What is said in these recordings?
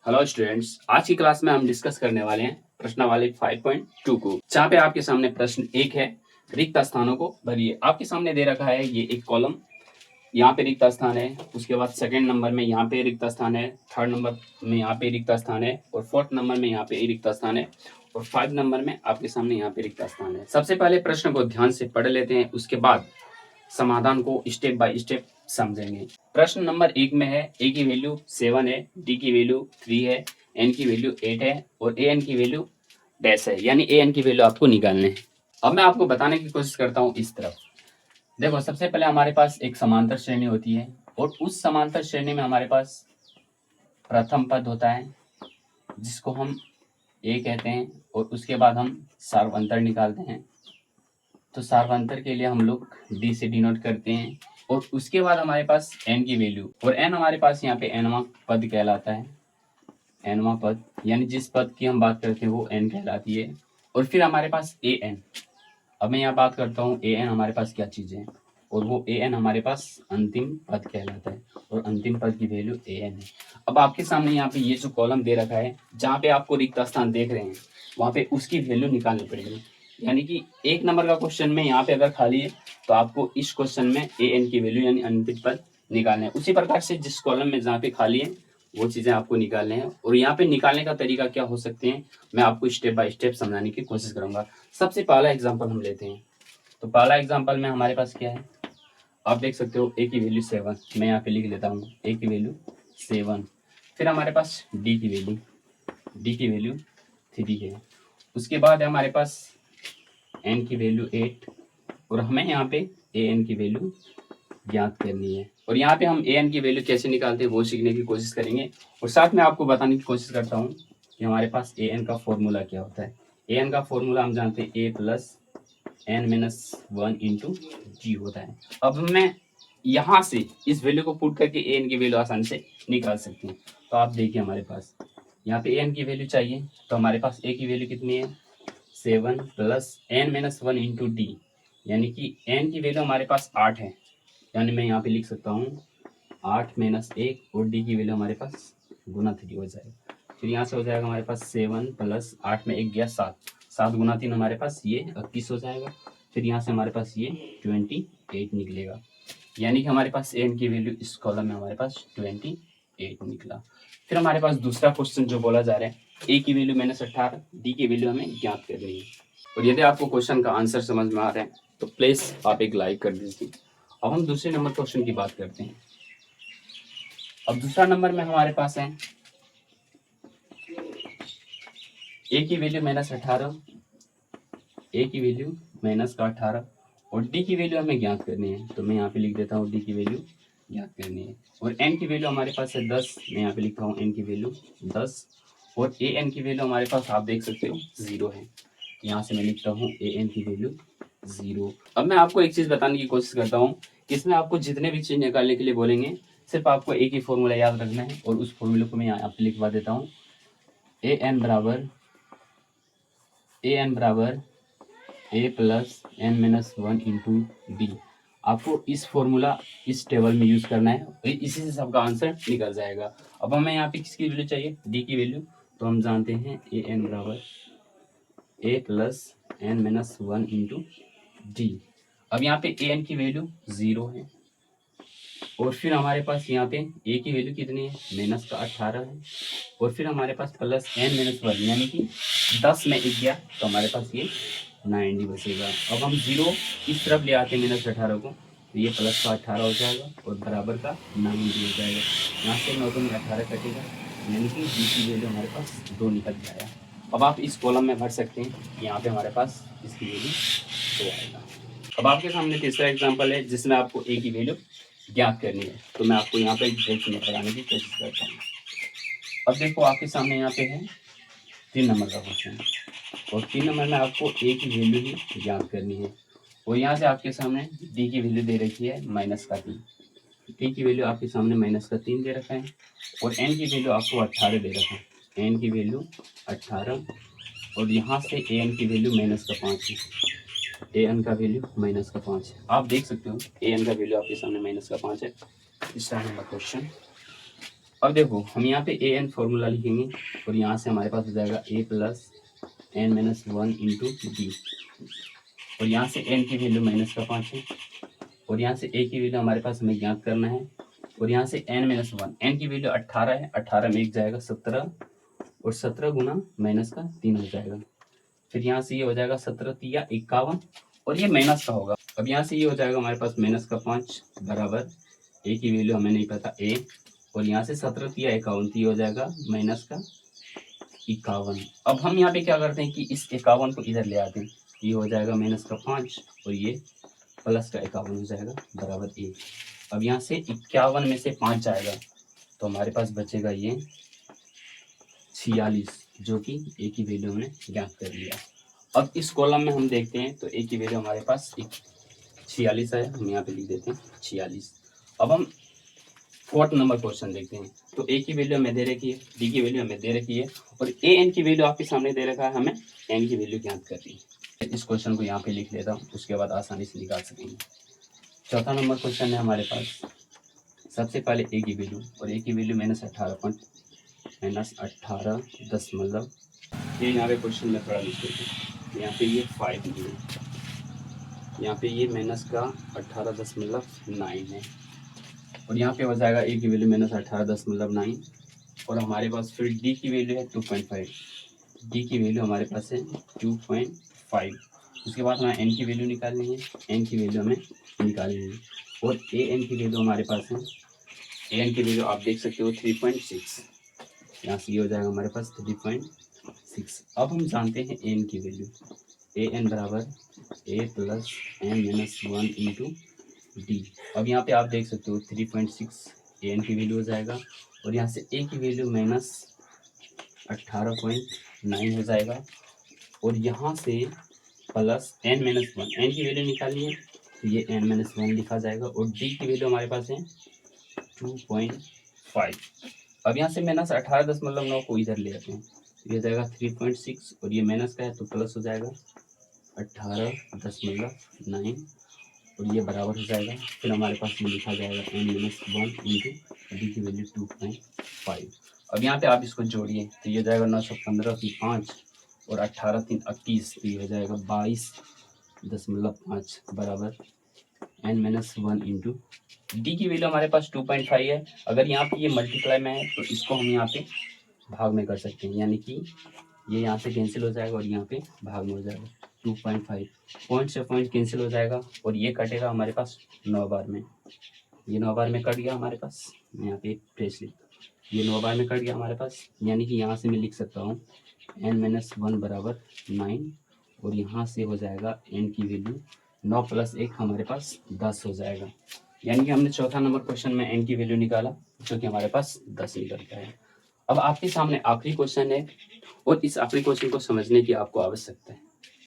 Hello students, आज की class में हम डिस्कस करने वाले हैं प्रश्नावली 5.2 को, जहाँ पे आपके सामने प्रश्न एक है, रिक्त स्थानों को भरिए। आपके सामने दे रखा है ये एक कॉलम, यहाँ पे रिक्त स्थान है, उसके बाद सेकंड नंबर में यहाँ पे रिक्त स्थान है, थर्ड नंबर में यहाँ पे रिक्त स्थान है, और फोर्थ नंबर में यहाँ पे रिक्त स्थान है, और 5 नंबर में आपके सामने यहाँ पे रिक्त स्थान है। सबसे पहले प्रश्न को ध्यान से पढ़ लेते हैं, उसके बाद समाधान को स्टेप बाय स्टेप समझेंगे। प्रश्न नंबर 1 में है ए की वैल्यू 7 है, डी की वैल्यू 3 है, एन की वैल्यू 8 है और ए एन की वैल्यू डैश है, यानी ए एन की वैल्यू आपको निकालने है। अब मैं आपको बताने की कोशिश करता हूँ इस तरफ। देखो, सबसे पहले हमारे पास एक समांतर श्रेणी होती है और उस समांतर श्रेणी में हमारे पास प्रथम पद होता है जिसको हम ए कहते हैं, और उसके बाद हम सार्वंतर निकालते हैं। तो सार्वंतर के लिए हम लोग डी से डिनोट करते हैं, और उसके बाद हमारे पास एन की वैल्यू, और एन हमारे पास यहाँ पे एनवा पद कहलाता है। एनवा पद यानी जिस पद की हम बात करते हैं वो एन कहलाती है। और फिर हमारे पास ए एन। अब मैं यहाँ बात करता हूँ ए एन हमारे पास क्या चीज़ है, और वो ए एन हमारे पास अंतिम पद कहलाता है, और अंतिम पद की वैल्यू ए एन है। अब आपके सामने यहाँ पे ये जो कॉलम दे रखा है, जहाँ पे आपको रिक्त स्थान देख रहे हैं, वहाँ पे उसकी वैल्यू निकालनी पड़ेगी। यानी कि 1 नंबर का क्वेश्चन में यहाँ पे अगर खाली है तो आपको इस क्वेश्चन में ए एन की वैल्यू यानी अंतिम पद निकालना है। उसी प्रकार से जिस कॉलम में जहाँ पे खाली है वो चीज़ें आपको निकालने हैं, और यहाँ पे निकालने का तरीका क्या हो सकते हैं मैं आपको स्टेप बाय स्टेप समझाने की कोशिश करूंगा। सबसे पहला एग्जाम्पल हम लेते हैं। तो पहला एग्जाम्पल में हमारे पास क्या है, आप देख सकते हो ए की वैल्यू 7, मैं यहाँ पे लिख लेता हूँ ए की वैल्यू 7। फिर हमारे पास डी की वैल्यू 3 है। उसके बाद है हमारे पास एन की वैल्यू 8, और हमें यहाँ पे ए एन की वैल्यू ज्ञात करनी है। और यहाँ पे हम ए एन की वैल्यू कैसे निकालते हैं वो सीखने की कोशिश करेंगे, और साथ में आपको बताने की कोशिश करता हूँ कि हमारे पास ए एन का फॉर्मूला क्या होता है। ए एन का फॉर्मूला हम जानते हैं ए प्लस एन माइनस 1 इंटू जी होता है। अब मैं यहाँ से इस वैल्यू को पुट करके ए एन की वैल्यू आसानी से निकाल सकते हैं। तो आप देखिए, हमारे पास यहाँ पे ए एन की वैल्यू चाहिए, तो हमारे पास ए की वैल्यू कितनी है 7 plus N minus 1 into D, यानी कि एन की वैल्यू हमारे पास 8 है, यानी मैं यहाँ पे लिख सकता हूँ 8 माइनस 1, और डी की वैल्यू हमारे पास गुना 3 हो जाएगा। फिर यहाँ से हो जाएगा हमारे पास 7 प्लस 8 में 1 गया 7, 7 गुना 3 हमारे पास ये 31 हो जाएगा। फिर यहाँ से हमारे पास ये 28 निकलेगा, यानी कि हमारे पास एन की वैल्यू इस कॉलम में हमारे पास 28 निकला। फिर हमारे पास दूसरा क्वेश्चन जो बोला जा रहा है, ए की वैल्यू -18, डी की वैल्यू हमें ज्ञात करनी है। और यदि आपको क्वेश्चन का आंसर समझ में आ रहा है तो प्लीज आप एक लाइक कर दीजिए। अब हम दूसरे नंबर क्वेश्चन की बात करते हैं। अब दूसरा नंबर में हमारे पास है ए की वैल्यू -18, ए की वैल्यू -18, और डी की वैल्यू हमें ज्ञात करनी है। तो मैं यहाँ पे लिख देता हूँ डी की वैल्यू ज्ञात करनी है। और एन की वैल्यू हमारे पास है 10, मैं यहाँ पे लिखता हूँ एन की वैल्यू 10, और ए एन की वैल्यू हमारे पास आप देख सकते हो 0 है। यहाँ से मैं लिखता हूँ ए एन की वैल्यू 0। अब मैं आपको एक चीज़ बताने की कोशिश करता हूँ कि इसमें आपको जितने भी चीज़ निकालने के लिए बोलेंगे सिर्फ आपको एक ही फॉर्मूला याद रखना है, और उस फॉर्मूले को मैं यहाँ पे लिखवा देता हूँ। ए एन बराबर A plus N minus 1 into D. आपको इस फॉर्मूला इस टेबल में यूज करना है, इसी से सबका आंसर निकल जाएगा। अब हमें यहाँ पे किसकी वैल्यू चाहिए, डी की वैल्यू। तो हम जानते हैं ए एन बराबर A plus N minus 1 into D. अब यहाँ पे ए एन की वैल्यू 0 है, और फिर हमारे पास यहाँ पे ए की वैल्यू कितनी है -18 है, और फिर हमारे पास प्लस एन माइनस 1 यानी कि 10 में 1 गया तो हमारे पास ये 90 बचेगा। अब हम 0 इस तरफ ले आते हैं -18 को, तो ये प्लस का 18 हो जाएगा और बराबर का 90 हो जाएगा। यहाँ से 9 में 18 कटेगा, यानी कि डी की वैल्यू हमारे पास 2 निकल जाएगा। अब आप इस कॉलम में भर सकते हैं, यहाँ पे हमारे पास इसकी वैल्यू 2 आएगा। अब आपके सामने तीसरा एग्जाम्पल है जिसमें आपको ए की वैल्यू ज्ञात करनी है। तो मैं आपको यहाँ पे एक ब्रेक में लगाने की कोशिश करता हूँ। अब देखो, आपके सामने यहाँ पे है 3 नंबर का क्वेश्चन, और 3 नंबर में आपको ए की वैल्यू ही ज्ञात करनी है। और यहाँ से आपके सामने डी की वैल्यू दे रखी है -3, डी की वैल्यू आपके सामने -3 दे रखा है, और एन की वैल्यू आपको 18 दे रखा है, एन की वैल्यू 18, और यहाँ से ए एन की वैल्यू -5 है, ए एन का वैल्यू -5 है। आप देख सकते हो ए एन का वैल्यू आपके सामने -5 है। तीसरा नंबर क्वेश्चन, अब देखो हम यहाँ पे ए एन फॉर्मूला लिखेंगे और यहाँ से हमारे पास हो जाएगा A plus N minus 1 into D, और यहाँ से एन की वैल्यू -5 है और यहाँ से ए की वैल्यू हमारे पास हमें ज्ञात करना है, और यहाँ से n-1, एन की वैल्यू 18 है, 18 में 1 जाएगा 17, और 17 गुना -3 हो जाएगा। फिर यहाँ से ये हो जाएगा 17 तिया 51, और ये माइनस का होगा। अब यहाँ से ये हो जाएगा हमारे पास -5 बराबर ए की वैल्यू हमें नहीं पता ए, और यहाँ से 17 तिया 51, तो ये हो जाएगा -51। अब हम यहाँ पे क्या करते हैं कि इस 51 को इधर ले आते हैं, ये हो जाएगा -5 और ये +51 हो जाएगा बराबर ए। अब यहाँ से 51 में से 5 जाएगा तो हमारे पास बचेगा ये 46, जो कि ए की वैल्यू हमने ज्ञात कर लिया। अब इस कॉलम में हम देखते हैं तो ए की वैल्यू हमारे पास 46 है, हम यहाँ पे लिख देते हैं 46। अब हम 4th नंबर क्वेश्चन देखते हैं। तो ए की वैल्यू हमें दे रखी है, डी की वैल्यू हमें दे रखी है, और ए एन की वैल्यू आपके सामने दे रखा है, हमें एन की वैल्यू ज्ञात करनी है। इस क्वेश्चन को यहाँ पे लिख लेता हूँ, उसके बाद आसानी से निकाल सकेंगे। 4था नंबर क्वेश्चन है हमारे पास। सबसे पहले ए की वैल्यू, और ए की वैल्यू -18 ये यहाँ पे क्वेश्चन में थोड़ा लिख देते हैं। यहाँ पे ये 5 है, यहाँ पे ये -18.9 है, और यहाँ पे हो जाएगा ए की वैल्यू -18.9, और हमारे पास फिर डी की वैल्यू है 2.5, डी की वैल्यू हमारे पास है 2.5। उसके बाद हमें एन की वैल्यू निकालनी है, एन की वैल्यू हमें निकालनी है, और ए एन की वैल्यू हमारे पास है, ए एन की वैल्यू आप देख सकते हो 3.6, यहाँ से ये हो जाएगा हमारे पास 3.6। अब हम जानते हैं एन की वैल्यू, ए एन बराबर A plus N minus 1 into D. अब यहाँ पे आप देख सकते हो 3.6 ए एन की वैल्यू हो जाएगा, और यहाँ से ए की वैल्यू -18.9 हो जाएगा, और यहाँ से प्लस n-1, एन की वैल्यू निकालनी है तो ये n-1 लिखा जाएगा, और डी की वैल्यू हमारे पास है 2.5। अब यहाँ से -18.9 को इधर ले आते हैं, तो ये जाएगा 3.6, और ये माइनस का है तो प्लस हो जाएगा 18.9, और ये बराबर हो जाएगा। फिर हमारे पास में लिखा जाएगा n-1 इंटू डी की वैल्यू 2.5। अब यहाँ पे आप इसको जोड़िए तो ये जाएगा 915 की 5 और 18 3 21, तो ये हो जाएगा 22.5 बराबर n-1 इंटू डी की वैल्यू हमारे पास 2.5 है। अगर यहाँ पे ये मल्टीप्लाई में है तो इसको हम यहाँ पे भाग में कर सकते हैं, यानी कि ये यहाँ से कैंसिल हो जाएगा और यहाँ पे भाग में हो जाएगा 2.5, पॉइंट से पॉइंट कैंसिल हो जाएगा, और ये कटेगा हमारे पास 9 बार में, ये 9 बार में कट गया हमारे पास। मैं यहाँ पे प्रेस लिख, ये 9 बार में कट गया हमारे पास, यानी कि यहाँ से मैं लिख सकता हूँ n-1 बराबर 9, और यहाँ से हो जाएगा n की वैल्यू 9 + 1 हमारे पास 10 हो जाएगा। यानी कि हमने 4था नंबर क्वेश्चन में n की वैल्यू निकाला, जो कि हमारे पास 10 निकलता है। अब आपके सामने आखिरी क्वेश्चन है, और इस आखिरी क्वेश्चन को समझने की आपको आवश्यकता है,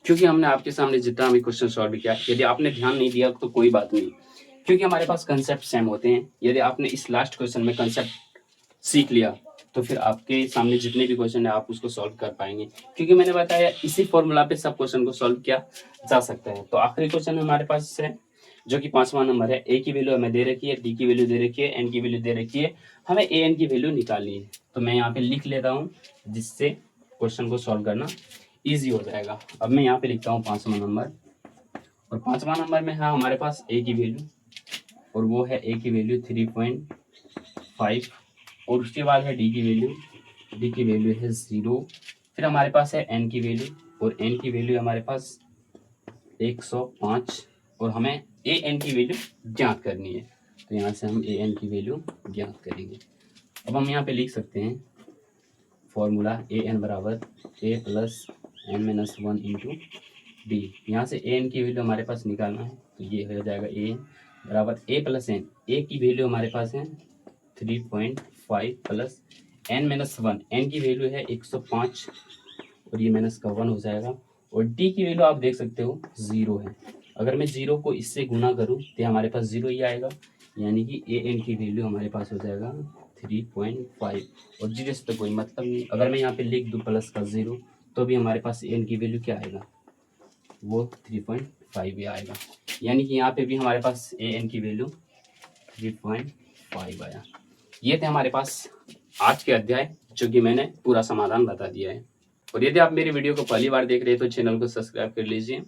क्योंकि हमने आपके सामने जितना भी क्वेश्चन सॉल्व किया, यदि आपने ध्यान नहीं दिया तो कोई बात नहीं, क्योंकि हमारे पास कंसेप्ट सेम होते हैं। यदि आपने इस लास्ट क्वेश्चन में कंसेप्ट सीख लिया तो फिर आपके सामने जितने भी क्वेश्चन है आप उसको सॉल्व कर पाएंगे, क्योंकि मैंने बताया इसी फॉर्मूला पे सब क्वेश्चन को सॉल्व किया जा सकता है। तो आखिरी क्वेश्चन हमारे पास है, जो कि 5वां नंबर है। ए की वैल्यू हमें दे रखी है, डी की वैल्यू दे रखी है, एन की वैल्यू दे रखी है, हमें ए एन की वैल्यू निकालनी है। तो मैं यहाँ पे लिख लेता हूँ, जिससे क्वेश्चन को सॉल्व करना ईजी हो जाएगा। अब मैं यहाँ पे लिखता हूँ 5वां नंबर, और 5वां नंबर में है हमारे पास ए की वैल्यू, और वो है ए की वैल्यू 3.5, और उसके बाद है डी की वैल्यू, डी की वैल्यू है 0। फिर हमारे पास है एन की वैल्यू, और एन की वैल्यू हमारे पास 105, और हमें ए एन की वैल्यू ज्ञात करनी है। तो यहाँ से हम ए एन की वैल्यू ज्ञात करेंगे। अब हम यहाँ पे लिख सकते हैं फॉर्मूला ए एन बराबर A plus n-1 into D. यहाँ से ए एन की वैल्यू हमारे पास निकालना है, तो ये हो जाएगा ए एन बराबर ए प्लस एन, ए की वैल्यू हमारे पास है 3.5 प्लस n-1, एन की वैल्यू है 105, और ये -1 हो जाएगा, और डी की वैल्यू आप देख सकते हो 0 है। अगर मैं 0 को इससे गुना करूँ तो हमारे पास 0 ही आएगा, यानी कि ए एन की वैल्यू हमारे पास हो जाएगा 3.5, और 0 से तो कोई मतलब नहीं। अगर मैं यहाँ पे लिख दूँ प्लस का 0 तो भी हमारे पास ए एन की वैल्यू क्या आएगा, वो 3.5 ही आएगा। यानी कि यहाँ पे भी हमारे पास ए एन की वैल्यू 3.5 आया। ये थे हमारे पास आज के अध्याय, जो कि मैंने पूरा समाधान बता दिया है। और यदि आप मेरी वीडियो को पहली बार देख रहे हैं तो चैनल को सब्सक्राइब कर लीजिए।